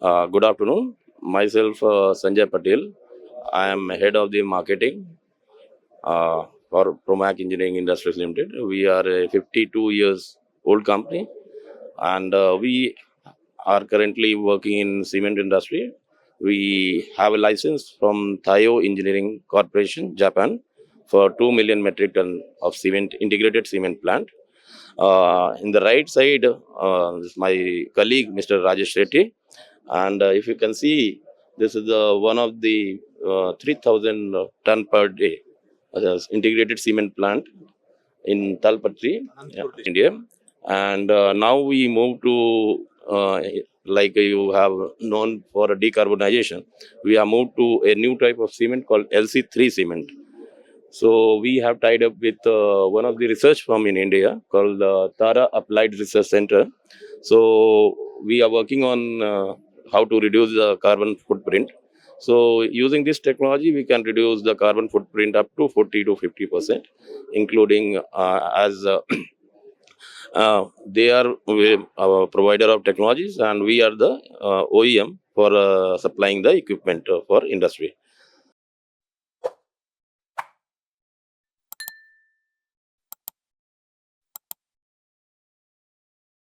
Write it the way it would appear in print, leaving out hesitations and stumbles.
Good afternoon. Myself, Sanjay Patel. I am head of the marketing for Promac Engineering Industries Limited. We are a 52 years old company, and we are currently working in cement industry. We have a license from Taiyo Engineering Corporation, Japan, for 2 million metric ton of cement integrated cement plant. In the right side, is my colleague, Mr. Rajesh Reddy. And if you can see, this is one of the 3,000 ton per day integrated cement plant in Talpatri, India. And now we move to, like you have known for decarbonization, we have moved to a new type of cement called LC3 cement. So we have tied up with one of the research firm in India called Tara Applied Research Center. So we are working on how to reduce the carbon footprint. So using this technology, we can reduce the carbon footprint up to 40 to 50%, including as they are our provider of technologies, and we are the OEM for supplying the equipment for industry.